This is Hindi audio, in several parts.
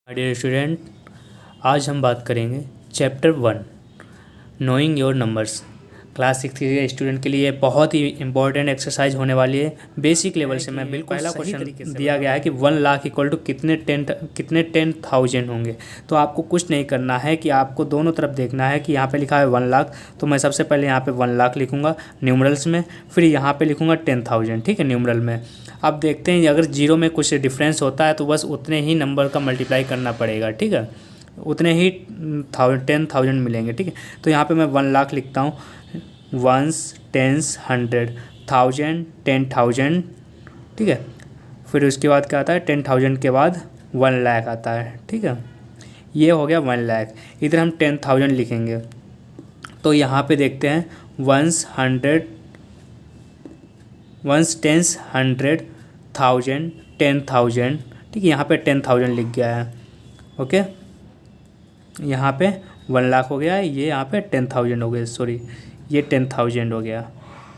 डियर स्टूडेंट, आज हम बात करेंगे chapter 1 knowing your numbers. Class 6 के स्टूडेंट के लिए बहुत ही इंपॉर्टेंट एक्सरसाइज होने वाली है। बेसिक लेवल से मैं बिल्कुल पहला क्वेश्चन दिया गया है कि 1 लाख इक्वल टू कितने 10,000 होंगे। तो आपको कुछ नहीं करना है कि आपको दोनों तरफ देखना है कि यहाँ पे लिखा है 1 लाख, तो मैं सबसे पहले यहाँ पे 1 लाख लिखूँगा न्यूमरल्स में, फिर यहाँ पे लिखूँगा 10,000, ठीक है, न्यूमरल में। अब देखते हैं अगर जीरो में कुछ डिफरेंस होता है तो बस उतने ही नंबर का मल्टीप्लाई करना पड़ेगा, ठीक है, उतने ही 10,000 मिलेंगे, ठीक है। तो यहाँ पे मैं 1 लाख लिखता हूँ, वंस, टेंस, 100, 1000, 10,000, ठीक है। फिर उसके बाद क्या आता है, 10,000 के बाद 1 लाख आता है, ठीक है। ये हो गया 1 लाख। इधर हम 10,000 लिखेंगे तो यहाँ पे देखते हैं वंस, 100, वंस, टेंस, 100, 1000, 10,000, ठीक है। यहाँ पे 10,000 लिख गया है, ओके। यहाँ पे 1 लाख हो गया है, ये यहाँ पे 10,000 हो गया, सॉरी ये 10,000 हो गया,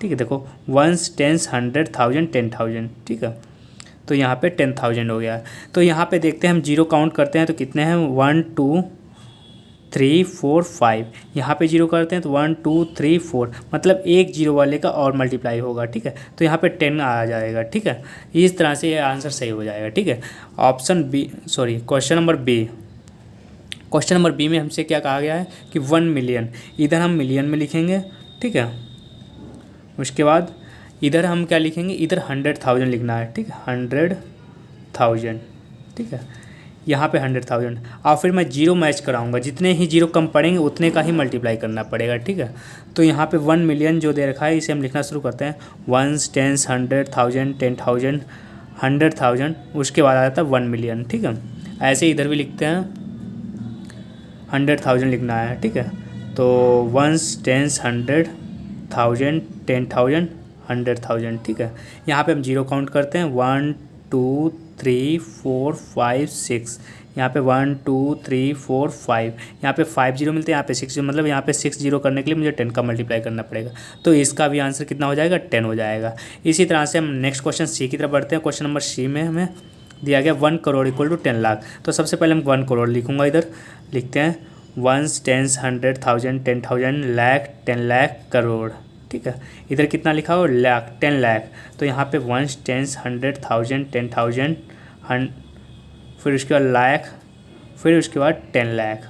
ठीक है। देखो वंस, टेंस, 100, 1000, 10,000, ठीक है। तो यहाँ पे 10,000 हो गया। तो यहाँ पे देखते हैं हम जीरो काउंट करते हैं तो कितने हैं, 1 2 3 4 5। यहाँ पे जीरो करते हैं तो 1 2 3 4, मतलब एक जीरो वाले का और मल्टीप्लाई होगा, ठीक है। तो यहाँ पे 10 आ जाएगा, ठीक है। इस तरह से ये आंसर सही हो जाएगा, ठीक है। Option B, sorry question number B. Question number B में हमसे क्या कहा गया है कि 1 मिलियन, इधर हम मिलियन में लिखेंगे, ठीक है। उसके बाद इधर हम क्या लिखेंगे, इधर 100,000 लिखना है, ठीक है, 100,000, ठीक है। यहाँ पे 100,000 और फिर मैं जीरो मैच कराऊंगा, जितने ही जीरो कम पड़ेंगे उतने का ही मल्टीप्लाई करना पड़ेगा, ठीक है। तो यहाँ पे 1 मिलियन जो दे रखा है इसे हम लिखना शुरू करते हैं, वंस, टेंस, 100,000, 10,000, 100,000, उसके बाद आ जाता है 1 मिलियन, ठीक है। ऐसे इधर भी लिखते हैं, 100,000 लिखना है, ठीक है। तो वंस, टेंस, 100,000, 10,000, 100,000, ठीक है। यहाँ पे हम जीरो काउंट करते हैं, 1 2 3 4 5 6, यहाँ पे 1 2 3 4 5, यहाँ पे 5 जीरो मिलते हैं, यहाँ पे 6 जीरो, मतलब यहाँ पे 6 जीरो करने के लिए मुझे 10 का मल्टीप्लाई करना पड़ेगा। तो इसका भी आंसर कितना हो जाएगा, 10 हो जाएगा। इसी तरह से हम नेक्स्ट क्वेश्चन सी की तरफ बढ़ते हैं। क्वेश्चन नंबर सी में हमें दिया गया 1 करोड़ इक्वल टू 10 लाख। तो सबसे पहले हम 1 करोड़ लिखूँगा, इधर लिखते हैं वंस, टेंस, 100,000, 10,000, लाख, 10 लाख, करोड़, ठीक है। इधर कितना लिखा हो, लाख, 10 लाख। तो यहाँ पे वंस, टेंस, 100,000, 10,000, फिर उसके बाद लाख, फिर उसके बाद 10 लाख।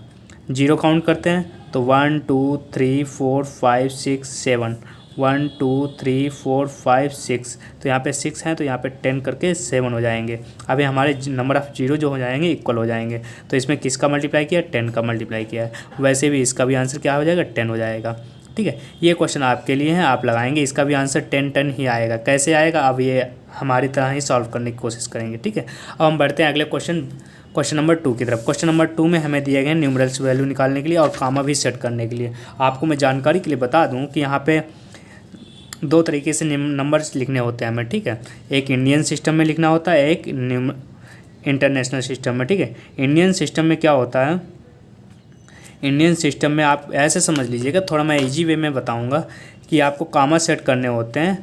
जीरो काउंट करते हैं तो 1 2 3 4 5 6 7, 1 2 3 4 5 6, तो यहाँ पे 6 हैं तो यहाँ पे 10 करके 7 हो जाएंगे। अभी हमारे नंबर ऑफ़ जीरो जो हो जाएंगे इक्वल हो जाएंगे। तो इसमें किसका मल्टीप्लाई किया, 10 का मल्टीप्लाई किया है। वैसे भी इसका भी आंसर क्या हो जाएगा, 10 हो जाएगा, ठीक है। ये क्वेश्चन आपके लिए है, आप लगाएंगे, इसका भी आंसर 10 ही आएगा। कैसे आएगा, अब ये हमारी तरह ही सॉल्व करने की कोशिश करेंगे, ठीक है। अब हम बढ़ते हैं अगले क्वेश्चन नंबर 2 की तरफ। क्वेश्चन नंबर 2 में हमें दिए गए न्यूमरल्स वैल्यू निकालने के लिए और कामा भी सेट करने के लिए। आपको मैं जानकारी के लिए बता दूं कि यहाँ पे 2 तरीके से नंबर्स लिखने होते हैं हमें, ठीक है। एक इंडियन सिस्टम में लिखना होता है, एक इंटरनेशनल सिस्टम में, ठीक है। इंडियन सिस्टम में क्या होता है, इंडियन सिस्टम में आप ऐसे समझ लीजिएगा, थोड़ा मैं इजी वे में बताऊंगा कि आपको कामा सेट करने होते हैं,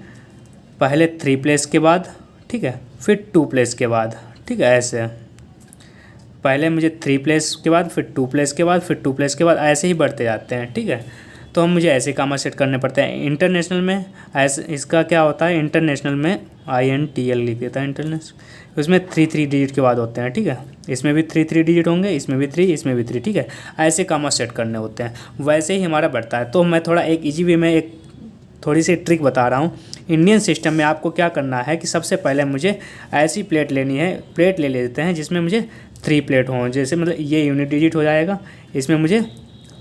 पहले 3 प्लेस के बाद, ठीक है, फिर 2 प्लेस के बाद, ठीक है। ऐसे पहले मुझे 3 प्लेस के बाद, फिर 2 प्लेस के बाद, फिर 2 प्लेस के बाद, ऐसे ही बढ़ते जाते हैं, ठीक है। तो हम मुझे ऐसे कामा सेट करने पड़ते हैं। इंटरनेशनल में ऐसे इसका क्या होता है, इंटरनेशनल में INTL लिख देता है इंटरनेशनल, उसमें 3 डिजिट के बाद होते हैं, ठीक है। इसमें भी 3 डिजिट होंगे, इसमें भी 3, इसमें भी 3, ठीक है। ऐसे कामा सेट करने होते हैं, वैसे ही हमारा बढ़ता है। तो मैं थोड़ा एक इजी वे में एक थोड़ी सी ट्रिक बता रहा हूँ। इंडियन सिस्टम में आपको क्या करना है कि सबसे पहले मुझे ऐसी प्लेट लेनी है, प्लेट ले लेते हैं जिसमें मुझे 3 प्लेट हों, जैसे मतलब ये यूनिट डिजिट हो जाएगा, इसमें मुझे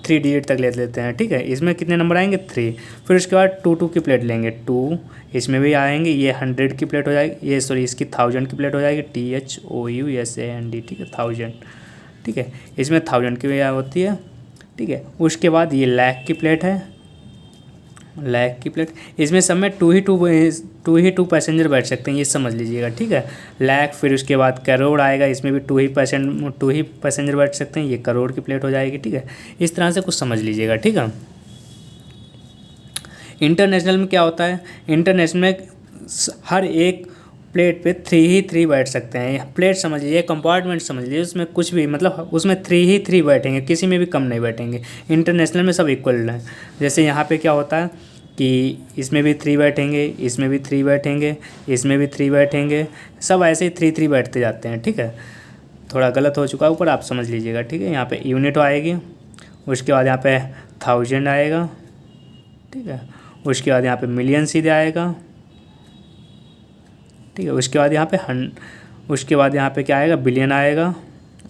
3 डिजिट तक ले लेते हैं, ठीक है। इसमें कितने नंबर आएंगे, 3। फिर उसके बाद 2 की प्लेट लेंगे, 2, इसमें भी आएंगे, ये 100 की प्लेट हो जाएगी, ये सॉरी इसकी 1000 की प्लेट हो जाएगी, THOUSAND, ठीक है, 1000, ठीक है। इसमें 1000 की भी होती है, ठीक है। उसके बाद ये लाख की प्लेट है, लाख की प्लेट, इसमें सब में 2 पैसेंजर बैठ सकते हैं, ये समझ लीजिएगा, ठीक है। लाख, फिर उसके बाद करोड़ आएगा, इसमें भी 2 ही पैसेंजर बैठ सकते हैं, ये करोड़ की प्लेट हो जाएगी, ठीक है। इस तरह से कुछ समझ लीजिएगा, ठीक है। इंटरनेशनल में क्या होता है, इंटरनेशनल में हर एक प्लेट पे 3 ही 3 बैठ सकते हैं। प्लेट समझ लीजिए, कंपार्टमेंट समझ लीजिए, उसमें कुछ भी मतलब उसमें 3 ही 3 बैठेंगे, किसी में भी कम नहीं बैठेंगे। इंटरनेशनल में सब इक्वल हैं। जैसे यहाँ पे क्या होता है कि इसमें भी 3 बैठेंगे, इसमें भी 3 बैठेंगे, इसमें भी 3 बैठेंगे, सब ऐसे ही 3 3 बैठते जाते हैं। ठीक है, थोड़ा गलत हो चुका है ऊपर, आप समझ लीजिएगा। ठीक है, यहाँ पे यूनिट आएगी, उसके बाद यहाँ पे 1000 आएगा। ठीक है, उसके बाद यहाँ पे मिलियन सीधे आएगा। ठीक है, उसके बाद उसके बाद यहाँ पे क्या आएगा, बिलियन आएगा।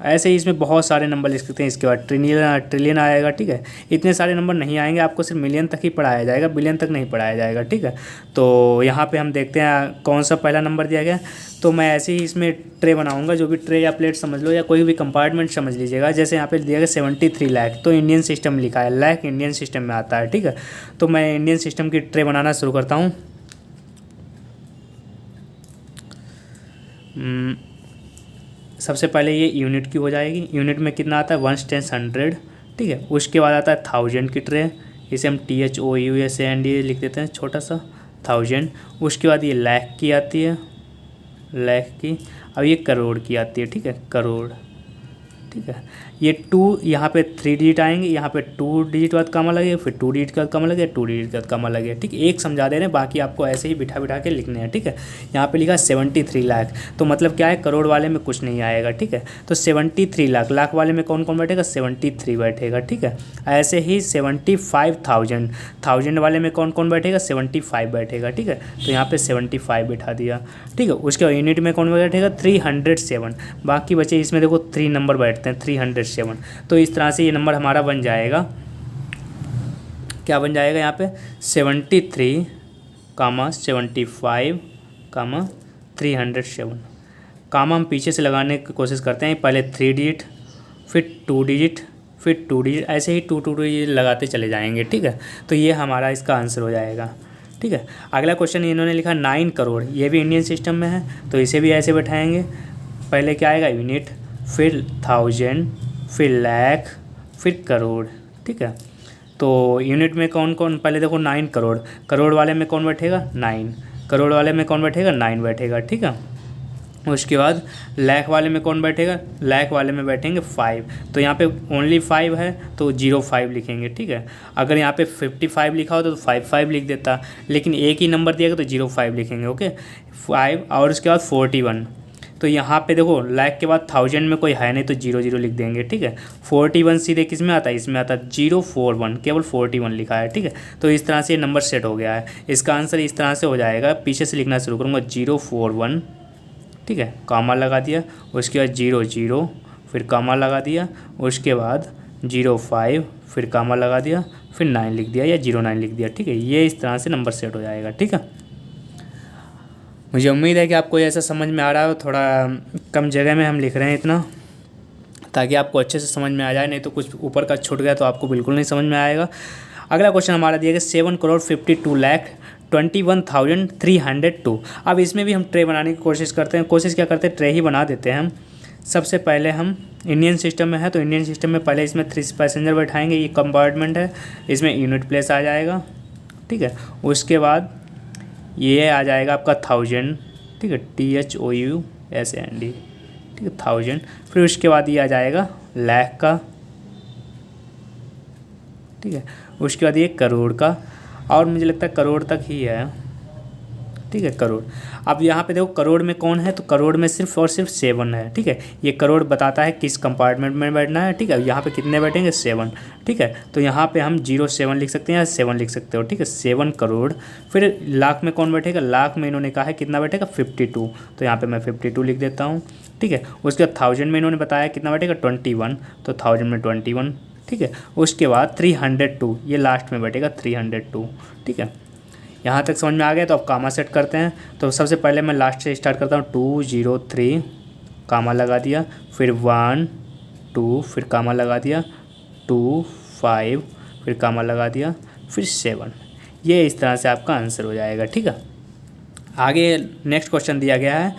ऐसे ही इसमें बहुत सारे नंबर लिख सकते हैं। इसके बाद ट्रिलियन आएगा। ठीक है, इतने सारे नंबर नहीं आएंगे, आपको सिर्फ मिलियन तक ही पढ़ाया जाएगा, बिलियन तक नहीं पढ़ाया जाएगा। ठीक है, तो यहाँ पे हम देखते हैं कौन सा पहला नंबर दिया गया। तो मैं ऐसे ही इसमें ट्रे बनाऊंगा, जो भी ट्रे या प्लेट समझ लो या कोई भी कंपार्टमेंट समझ लीजिएगा। जैसे यहाँ पे दिया गया 73 लाख, तो इंडियन सिस्टम लिखा है, लाख इंडियन सिस्टम में आता है। ठीक है, तो मैं इंडियन सिस्टम की ट्रे बनाना शुरू करता हूँ। सबसे पहले ये यूनिट की हो जाएगी। यूनिट में कितना आता है, 1 10 100। ठीक है, उसके बाद आता है 1000 की ट्रे, इसे हम THOUSAND लिख देते हैं छोटा सा, 1000। उसके बाद ये लाख की आती है, लाख की। अब ये करोड़ की आती है। ठीक है, करोड़। ठीक है, ये 2 यहाँ पे 3 डिजिट आएंगे, यहाँ पे 2 डिजिट बाद कमा लगेगा, फिर 2 डिजिट का कमा लगेगा, 2 डिजिट का कमा लगेगा। ठीक है, एक समझा दे रहे हैं, बाकी आपको ऐसे ही बिठा बिठा के लिखने हैं। ठीक है, यहाँ पे लिखा 73 लाख, तो मतलब क्या है, करोड़ वाले में कुछ नहीं आएगा। ठीक है, तो 73 लाख, लाख वाले में कौन कौन बैठेगा, 73 बैठेगा। ठीक है, ऐसे ही 75,000, 1000 वाले में कौन कौन बैठेगा, 75 बैठेगा। ठीक है, तो यहाँ पे 75 बैठा दिया। ठीक है, उसके बाद यूनिट में कौन बैठेगा, 307। बाकी बचे इसमें देखो 3 नंबर बैठते हैं, 307। तो इस तरह से ये नंबर हमारा बन जाएगा, क्या बन जाएगा यहाँ पे, 73, 75, 307। कामा हम पीछे से लगाने की कोशिश करते हैं, पहले 3 डिजिट, फिर 2 डिजिट, फिर 2 डिजिट, ऐसे ही 2 डिजिट लगाते चले जाएंगे। ठीक है, तो ये हमारा इसका आंसर हो जाएगा। ठीक है, अगला क्वेश्चन इन्होंने लिखा 9 करोड़, ये भी इंडियन सिस्टम में है, तो इसे भी ऐसे बैठाएंगे। पहले क्या आएगा, यूनिट, फिर 1000, फिर लाख, फिर करोड़। ठीक है, तो यूनिट में कौन कौन, पहले देखो 9 करोड़, करोड़ वाले में कौन बैठेगा, 9, करोड़ वाले में कौन बैठेगा, 9 बैठेगा। ठीक है, उसके बाद लाख वाले में कौन बैठेगा, लाख वाले में बैठेंगे 5, तो यहाँ पे ओनली 5 है तो 05 लिखेंगे। ठीक है, अगर यहाँ पे 55 लिखा हो तो 55 लिख देता, लेकिन एक ही नंबर दिया गया तो 05 लिखेंगे। ओके, 5, और उसके बाद 41, तो यहाँ पे देखो लाख के बाद 1000 में कोई है नहीं तो 00 लिख देंगे। ठीक है, 41 सीधे किस में आता है, इसमें आता है 041, केवल 41 लिखा है। ठीक है, तो इस तरह से ये नंबर सेट हो गया है। इसका आंसर इस तरह से हो जाएगा, पीछे से लिखना शुरू करूँगा, 041। ठीक है, कामा लगा दिया, उसके बाद 00, फिर कामा लगा दिया, उसके बाद 05, फिर कामा लगा दिया, फिर 9 लिख दिया या 09 लिख दिया। ठीक है, ये इस तरह से नंबर सेट हो जाएगा। ठीक है, मुझे उम्मीद है कि आपको ऐसा समझ में आ रहा हो। थोड़ा कम जगह में हम लिख रहे हैं इतना, ताकि आपको अच्छे से समझ में आ जाए, नहीं तो कुछ ऊपर का छूट गया तो आपको बिल्कुल नहीं समझ में आएगा। अगला क्वेश्चन हमारा दिया गया 7 करोड़ 52 लाख 21,302। अब इसमें भी हम ट्रे बनाने की कोशिश करते हैं। कोशिश क्या करते हैं, ट्रे ही बना देते हैं हम। सबसे पहले हम इंडियन सिस्टम में है, तो इंडियन सिस्टम में पहले इसमें 3 पैसेंजर बैठाएंगे, ये कंपार्टमेंट है, इसमें यूनिट प्लेस आ जाएगा। ठीक है, उसके बाद ये आ जाएगा आपका 1000। ठीक है, THOUSAND। ठीक है, 1000, फिर उसके बाद ये आ जाएगा लाख का। ठीक है, उसके बाद ये करोड़ का, और मुझे लगता है करोड़ तक ही है। ठीक है, करोड़। अब यहाँ पे देखो करोड़ में कौन है, तो करोड़ में सिर्फ और सिर्फ 7 है। ठीक है, ये करोड़ बताता है किस कंपार्टमेंट में बैठना है। ठीक है, यहाँ पे कितने बैठेंगे, 7। ठीक है, तो यहाँ पे हम 07 लिख सकते हैं या 7 लिख सकते हो। ठीक है, 7 करोड़। फिर लाख में कौन बैठेगा, लाख में इन्होंने कहा है कितना बैठेगा, 52, तो यहाँ पर मैं 52 लिख देता हूँ। ठीक है, उसके बाद 1000 में इन्होंने बताया कितना बैठेगा, 21, तो 1000 में 21। ठीक है, उसके बाद 302, ये लास्ट में बैठेगा 302। ठीक है, यहाँ तक समझ में आ गया। तो अब कामा सेट करते हैं। तो सबसे पहले मैं लास्ट से स्टार्ट करता हूँ, 203, कामा लगा दिया, फिर 1 2, फिर कामा लगा दिया, 2 5, फिर कामा लगा दिया, फिर 7। ये इस तरह से आपका आंसर हो जाएगा। ठीक है, आगे नेक्स्ट क्वेश्चन दिया गया है,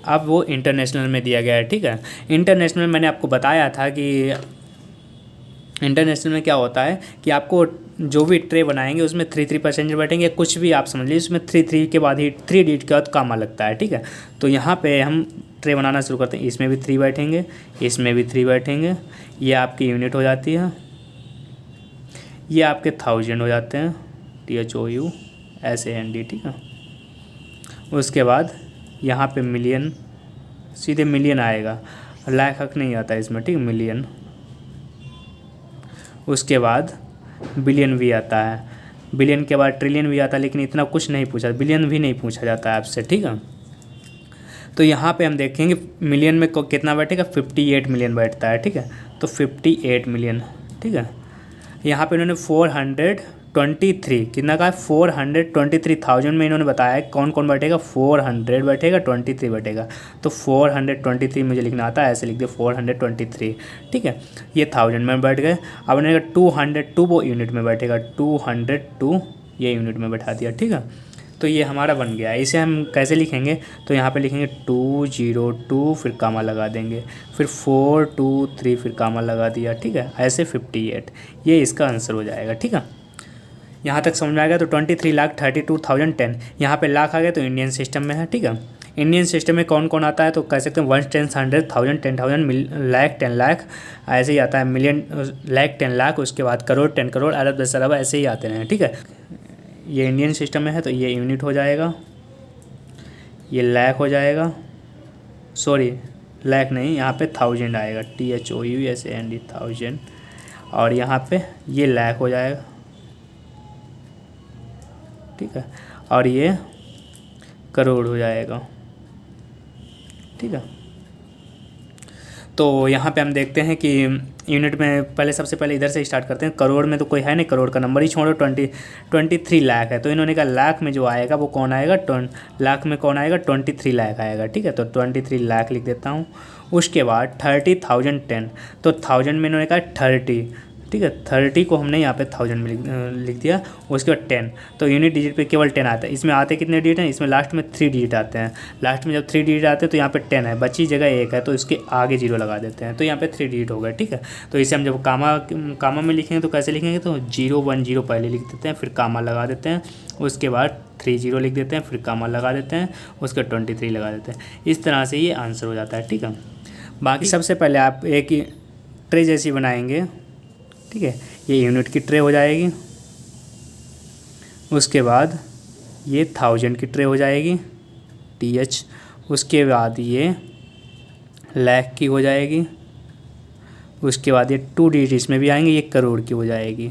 अब वो इंटरनेशनल में दिया गया है। ठीक है, इंटरनेशनल में मैंने आपको बताया था कि इंटरनेशनल में क्या होता है कि आपको जो भी ट्रे बनाएंगे उसमें 3 पैसेंजर बैठेंगे, कुछ भी आप समझ लीजिए, उसमें 3 के बाद ही 3 डिजिट के बाद कामा लगता है, ठीक है। तो यहाँ पे हम ट्रे बनाना शुरू करते हैं। इसमें भी 3 बैठेंगे, इसमें भी 3 बैठेंगे। ये आपकी यूनिट हो जाती है, ये आपके 1000 हो जाते हैं, THOUSAND, ठीक है। उसके बाद यहाँ पे मिलियन, सीधे मिलियन आएगा, लाख हक नहीं आता इसमें, ठीक, मिलियन। उसके बाद बिलियन भी आता है, बिलियन के बाद ट्रिलियन भी आता है, लेकिन इतना कुछ नहीं पूछा, बिलियन भी नहीं पूछा जाता है आपसे, ठीक है। तो यहाँ पे हम देखेंगे मिलियन में कितना बैठेगा, 58 मिलियन बैठता है, ठीक है। तो 58 मिलियन, ठीक है। यहाँ पे इन्होंने 423 कितना का है, 423,000 में इन्होंने बताया है कौन कौन बैठेगा, 400 बैठेगा, 23 बैठेगा। तो 423 मुझे लिखना आता है, ऐसे लिख दिया 423, ठीक है। ये 1000 में बैठ गए। अब इन्होंने 202 वो यूनिट में बैठेगा, 202 ये यूनिट में बैठा दिया, ठीक है। तो ये हमारा बन गया। इसे हम कैसे लिखेंगे, तो यहाँ पे लिखेंगे 202, फिर कामा लगा देंगे, फिर 423, फिर कामा लगा दिया, ठीक है। ऐसे 58, ये इसका आंसर हो जाएगा, ठीक है। यहाँ तक समझ में आ गया। तो 23,32,010, यहाँ पे लाख आ गया तो इंडियन सिस्टम में है, ठीक है। इंडियन सिस्टम में कौन कौन आता है, तो कह सकते हैं 1, 10, 100, 1000, 10,000, लाख, 10 लाख, ऐसे ही आता है। मिलियन, लाख, 10 लाख, उसके बाद करोड़, 10 करोड़, अरब, 10 अरब, ऐसे ही आते हैं, ठीक है। ये इंडियन सिस्टम में है तो ये यूनिट हो जाएगा, ये लाख हो जाएगा, सॉरी लाख नहीं, यहाँ पे 1000 आएगा, THOUSAND 1000, और यहाँ पे ये लाख हो जाएगा, ठीक है। और ये करोड़ हो जाएगा, ठीक है। तो यहाँ पे हम देखते हैं कि यूनिट में पहले, सबसे पहले इधर से स्टार्ट करते हैं। करोड़ में तो कोई है नहीं, करोड़ का नंबर ही छोड़ो, 23 लाख है। तो इन्होंने कहा लाख में जो आएगा वो कौन आएगा, लाख में कौन आएगा, 23 लाख आएगा, ठीक है। तो 23 लाख लिख देता हूँ। उसके बाद 30,010, तो 1000 में इन्होंने कहा 30, ठीक है। 30 को हमने यहाँ पे 1000 में लिख दिया। उसके बाद 10, तो यूनिट डिजिट पे केवल 10 आता है। इसमें आते कितने डिजिट हैं, इसमें लास्ट में 3 डिजिट आते हैं। लास्ट में जब 3 डिजिट आते हैं तो यहाँ पे 10 है, बची जगह 1 है, तो इसके आगे 0 लगा देते हैं, तो यहाँ पे 3 डिजिट हो गए, ठीक है। तो इसे हम जब कामा में लिखेंगे तो कैसे लिखेंगे, तो 010 पहले लिख देते हैं, फिर कामा लगा देते हैं, उसके बाद 30 लिख देते हैं, फिर कामा लगा देते हैं, उसके 23 लगा देते हैं। इस तरह से ये आंसर हो जाता है, ठीक है। बाकी सबसे पहले आप एक ट्रे जैसी बनाएंगे, ठीक है। ये यूनिट की ट्रे हो जाएगी। उसके बाद ये 1000 की ट्रे हो जाएगी, TH। उसके बाद ये लाख की हो जाएगी। उसके बाद ये 2 डिजिट इसमें भी आएंगे, ये करोड़ की हो जाएगी,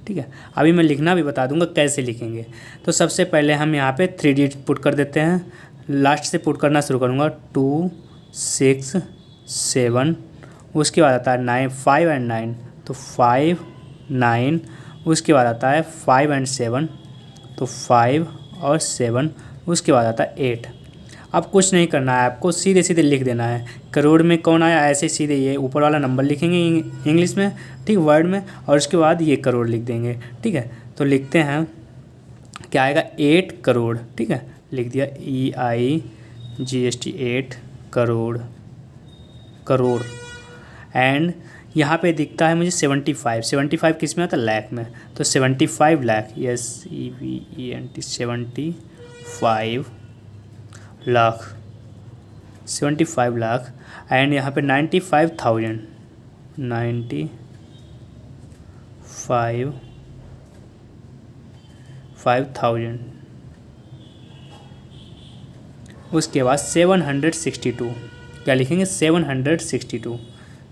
ठीक है। अभी मैं लिखना भी बता दूंगा कैसे लिखेंगे। तो सबसे पहले हम यहाँ पे 3 डिजिट पुट कर देते हैं, लास्ट से पुट करना शुरू करूँगा, 2, 6, 7। उसके बाद आता है 9, 5 और 9, तो 5, 9। उसके बाद आता है 5 और 7, तो 5 और 7। उसके बाद आता है 8। अब कुछ नहीं करना है आपको, सीधे सीधे लिख देना है। करोड़ में कौन आया, ऐसे सीधे ये ऊपर वाला नंबर लिखेंगे इंग्लिश में, ठीक, वर्ड में, और उसके बाद ये करोड़ लिख देंगे, ठीक है। तो लिखते हैं, क्या आएगा, 8 करोड़, ठीक है। लिख दिया EIGHT 8 करोड़, करोड़। एंड यहाँ पे दिखता है मुझे 75 किस में आता है, लाख में, तो 75 लाख, SEVENT 75 लाख, 75 लाख। एंड यहाँ पे 95,000, 95,000। उसके बाद 762, क्या लिखेंगे, 762,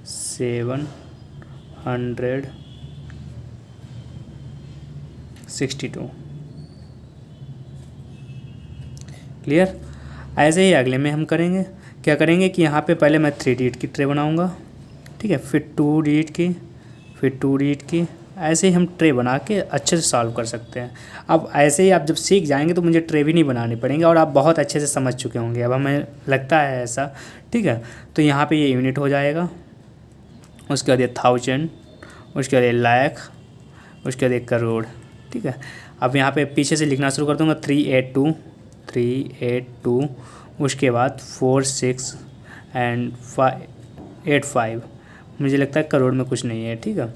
762, क्लियर। ऐसे ही अगले में हम करेंगे, क्या करेंगे कि यहाँ पे पहले मैं 3 डिजिट की ट्रे बनाऊँगा, ठीक है, फिर 2 डिजिट की, फिर 2 डिजिट की। ऐसे ही हम ट्रे बना के अच्छे से सॉल्व कर सकते हैं। अब ऐसे ही आप जब सीख जाएंगे तो मुझे ट्रे भी नहीं बनानी पड़ेंगे, और आप बहुत अच्छे से समझ चुके होंगे, अब हमें लगता है ऐसा, ठीक है। तो यहाँ पे ये यूनिट हो जाएगा। उसके बाद ये 1000, उसके बाद ये लाख, उसके बाद ये करोड़, ठीक है। अब यहाँ पे पीछे से लिखना शुरू कर दूँगा, 382, उसके बाद 46 एंड 85। मुझे लगता है करोड़ में कुछ नहीं है, ठीक है।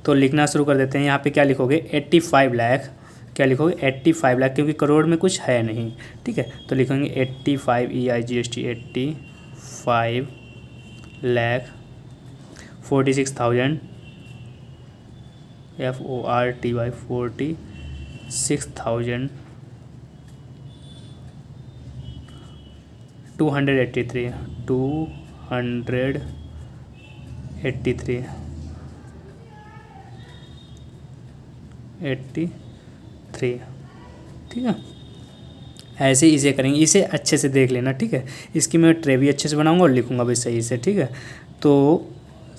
तो लिखना शुरू कर देते हैं। यहाँ पे क्या लिखोगे 85 लाख, क्या लिखोगे 85 लाख, क्योंकि करोड़ में कुछ है नहीं, ठीक है। तो लिखेंगे 85 EIGST 85 लाख 46,000 FORTY 46,000 283 83, ठीक है। ऐसे इसे करेंगे, इसे अच्छे से देख लेना, ठीक है। इसकी मैं ट्रे भी अच्छे से बनाऊंगा और लिखूंगा भी सही से, ठीक है। तो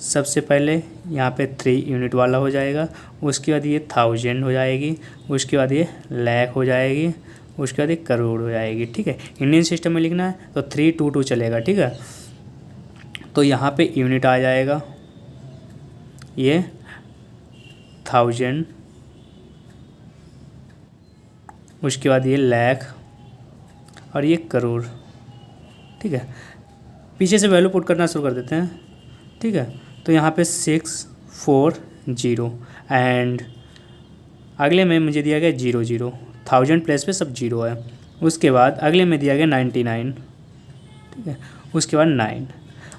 सबसे पहले यहाँ पे 3 यूनिट वाला हो जाएगा, उसके बाद ये 1000 हो जाएगी, उसके बाद ये लाख हो जाएगी, उसके बाद ये करोड़ हो जाएगी, ठीक है। इंडियन सिस्टम में लिखना है तो 322 चलेगा, ठीक है। तो यहाँ पे यूनिट आ जाएगा ये 1000, उसके बाद ये लाख और ये करोड़, ठीक है। पीछे से वैल्यू पुट करना शुरू कर देते हैं, ठीक है। तो यहाँ पे 640 एंड अगले में मुझे दिया गया 00, 1000 प्लेस पे सब 0 है। उसके बाद अगले में दिया गया 99, ठीक है। उसके बाद 9।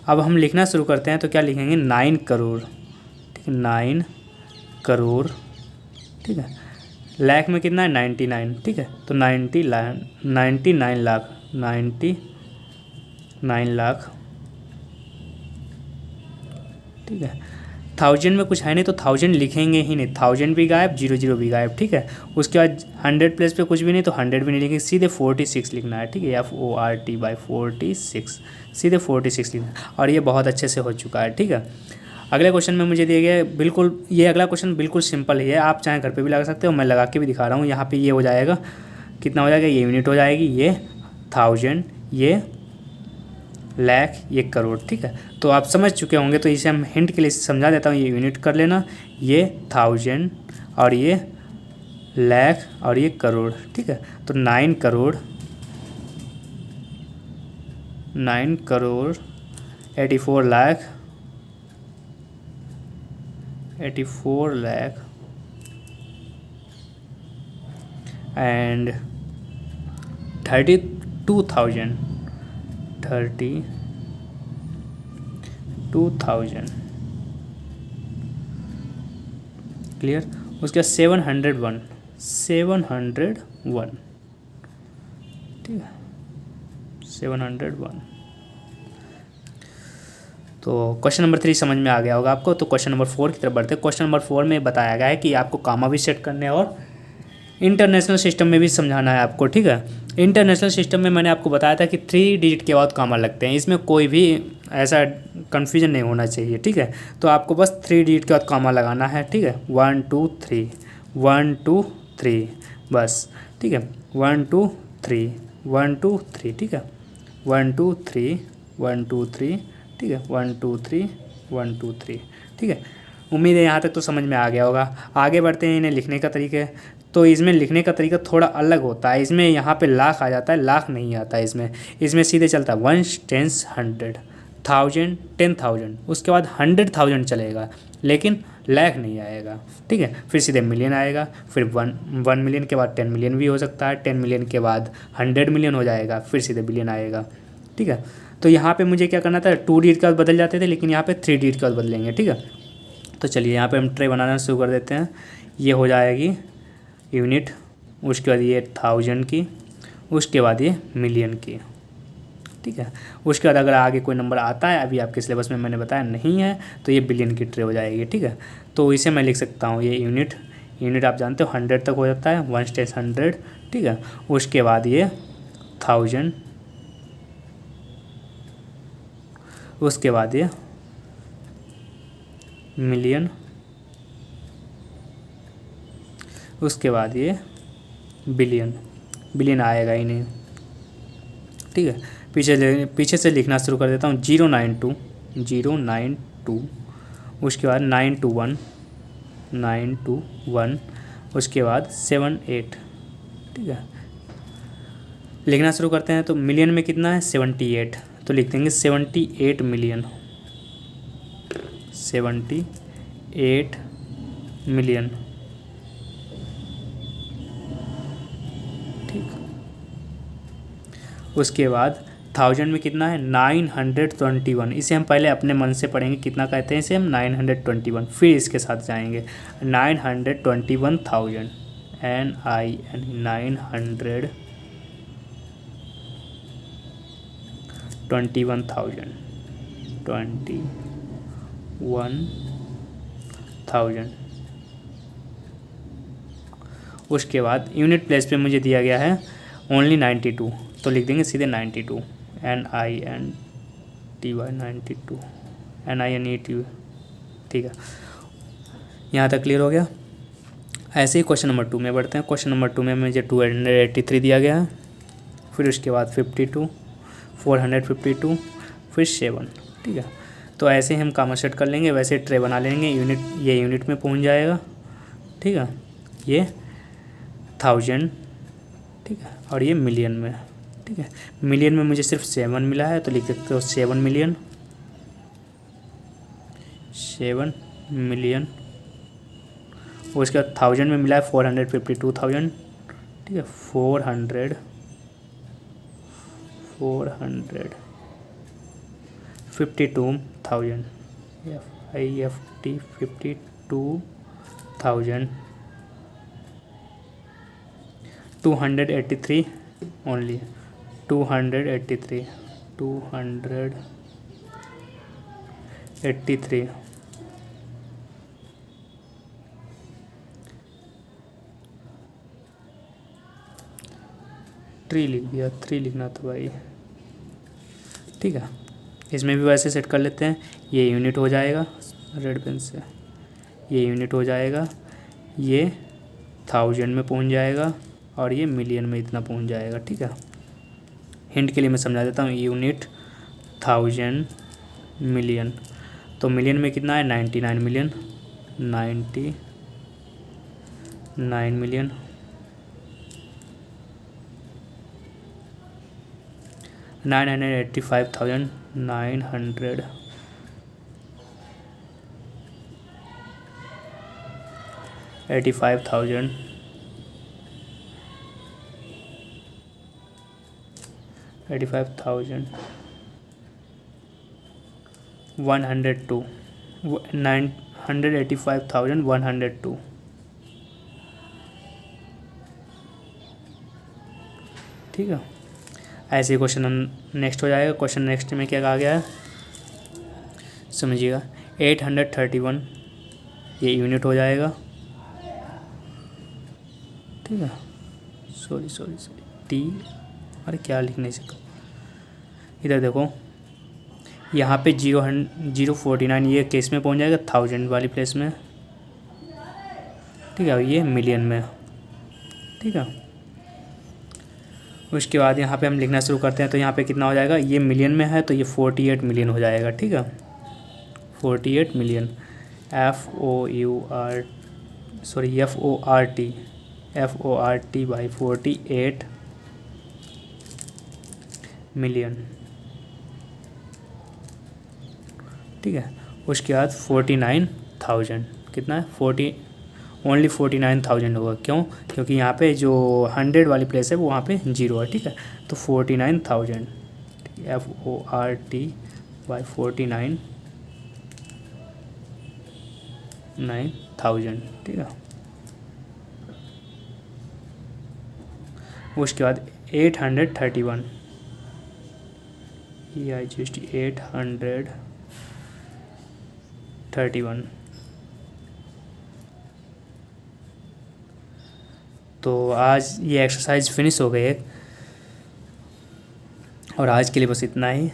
अब हम लिखना शुरू करते हैं, तो क्या लिखेंगे 9 करोड़, ठीक है, 9 करोड़, ठीक है। लाख में कितना है 99, ठीक है। तो 99 लाख 99 लाख, ठीक है। 1000 में कुछ है नहीं तो 1000 लिखेंगे ही नहीं, 1000 भी गायब, 00 भी गायब, ठीक है। उसके बाद 100 प्लेस पे कुछ भी नहीं तो 100 भी नहीं लिखेंगे, सीधे 46 लिखना है, ठीक है। FORTY 46, सीधे 46 लिखना है। और ये बहुत अच्छे से हो चुका है, ठीक है। अगले क्वेश्चन में मुझे दिया गया है बिल्कुल, ये अगला क्वेश्चन बिल्कुल सिंपल ही है, आप चाहे घर पे भी लगा सकते हो, मैं लगा के भी दिखा रहा हूँ। यहाँ पे ये हो जाएगा, कितना हो जाएगा, ये यूनिट हो जाएगी, ये 1000, ये लाख, ये करोड़, ठीक है। तो आप समझ चुके होंगे, तो इसे हम हिंट के लिए समझा देता हूँ। ये यूनिट कर लेना, ये 1000 और ये लाख और ये करोड़, ठीक है। तो 9 करोड़ 84 लाख 84 लाख एंड 32,000 क्लियर। उसके बाद 701, ठीक है, 701। तो क्वेश्चन नंबर 3 समझ में आ गया होगा आपको। तो क्वेश्चन नंबर 4 की तरफ बढ़ते हैं। क्वेश्चन नंबर 4 में बताया गया है कि आपको कामा भी सेट करने हैं और इंटरनेशनल सिस्टम में भी समझाना है आपको, ठीक है। इंटरनेशनल सिस्टम में मैंने आपको बताया था कि 3 डिजिट के बाद कामा लगते हैं, इसमें कोई भी ऐसा कन्फ्यूजन नहीं होना चाहिए, ठीक है। तो आपको बस 3 डिजिट के बाद कामा लगाना है, ठीक है। 1 2 3 1 2 3 बस, ठीक है। 1 2 3 1 2 3, ठीक है। 1 2 3 1 2 3, ठीक है। 1 2 3 1 2 3, ठीक है। उम्मीद है यहाँ तक तो समझ में आ गया होगा। आगे बढ़ते हैं इन्हें लिखने का तरीके। तो इसमें लिखने का तरीका थोड़ा अलग होता है। इसमें यहाँ पे लाख आ जाता है, लाख नहीं आता है इसमें सीधे चलता है 1 10 100 1000 10,000, उसके बाद 100,000 चलेगा, लेकिन लाख नहीं आएगा, ठीक है। फिर सीधे मिलियन आएगा, फिर 1 मिलियन के बाद 10 मिलियन भी हो सकता है, 10 मिलियन के बाद 100 मिलियन हो जाएगा, फिर सीधे बिलियन आएगा, ठीक है। तो यहाँ पे मुझे क्या करना था, 2 डिजिट के बाद बदल जाते थे, लेकिन यहाँ पे 3 डिजिट के बाद बदलेंगे, ठीक है। तो चलिए यहाँ पे हम ट्रे बनाना शुरू कर देते हैं। ये हो जाएगी यूनिट, उसके बाद ये 1000 की, उसके बाद ये मिलियन की, ठीक है। उसके बाद अगर आगे कोई नंबर आता है, अभी आपके सिलेबस में मैंने बताया नहीं है, तो ये बिलियन की ट्रे हो जाएगी, ठीक है। तो इसे मैं लिख सकता हूँ, ये यूनिट आप जानते हो 100 तक हो जाता है, 1 10 100, ठीक है। उसके बाद ये 1000, उसके बाद ये मिलियन, उसके बाद ये बिलियन आएगा ही नहीं, ठीक है। पीछे से लिखना शुरू कर देता हूँ। 092 उसके बाद 921 उसके बाद 78, ठीक है। लिखना शुरू करते हैं। तो मिलियन में कितना है 78, तो लिख देंगे 78 मिलियन, 78 मिलियन। ठीक, उसके बाद 1000 में कितना है 921, इसे हम पहले अपने मन से पढ़ेंगे कितना कहते हैं इसे हम 921, फिर इसके साथ जाएंगे 921,000 921,000 उसके बाद यूनिट प्लेस पे मुझे दिया गया है ओनली 92, तो लिख देंगे सीधे 92 NINTY 92 NINET। ठीक है, यहाँ तक क्लियर हो गया। ऐसे ही क्वेश्चन नंबर 2 में बढ़ते हैं। क्वेश्चन नंबर 2 में मुझे 283 दिया गया है, फिर उसके बाद 52, 452, फिर 7। ठीक है, तो ऐसे ही हम कामा सेट कर लेंगे, वैसे ट्रे बना लेंगे। यूनिट, ये यूनिट में पहुँच जाएगा। ठीक है, ये 1000, ठीक है, और ये मिलियन में। ठीक है, मिलियन में मुझे सिर्फ 7 मिला है, तो लिख सकते हो 7 मिलियन, 7 मिलियन। उसके बाद 1000 में मिला है 452,000। ठीक है, 452,000 FIFT 52,000 283 ओनली, 283 3 लिख दिया, 3 लिखना था भाई। ठीक है, इसमें भी वैसे सेट कर लेते हैं। ये यूनिट हो जाएगा रेड पेन से, ये यूनिट हो जाएगा, ये 1000 में पहुंच जाएगा, और ये मिलियन में इतना पहुंच जाएगा। ठीक है, हिंट के लिए मैं समझा देता हूँ। यूनिट 1000 मिलियन, तो मिलियन में कितना है 99 मिलियन, 99 मिलियन। 985,900 85,000 85,000 102 985,102। ठीक है, ऐसे ही क्वेश्चन नेक्स्ट हो जाएगा। क्वेश्चन नेक्स्ट में क्या कहा गया है समझिएगा, 831 ये यूनिट हो जाएगा। ठीक है, सॉरी टी, अरे क्या लिखने से, इधर देखो, यहाँ पे 049 ये केस में पहुँच जाएगा 1000 वाली प्लेस में। ठीक है, ये मिलियन में। ठीक है, उसके बाद यहाँ पे हम लिखना शुरू करते हैं, तो यहाँ पे कितना हो जाएगा, ये मिलियन में है तो ये 48 मिलियन हो जाएगा। ठीक है, 48 मिलियन, FORT बाई 48 मिलियन। ठीक है, उसके बाद 49,000 कितना है, ओनली 49,000 होगा। क्यों? क्योंकि यहाँ पे जो 100 वाली प्लेस है वो वहाँ पे 0 है। ठीक है, तो 49,000 FORT बाई 49,000। ठीक है, उसके बाद 831 831। तो आज ये एक्सरसाइज फिनिश हो गई है, और आज के लिए बस इतना ही।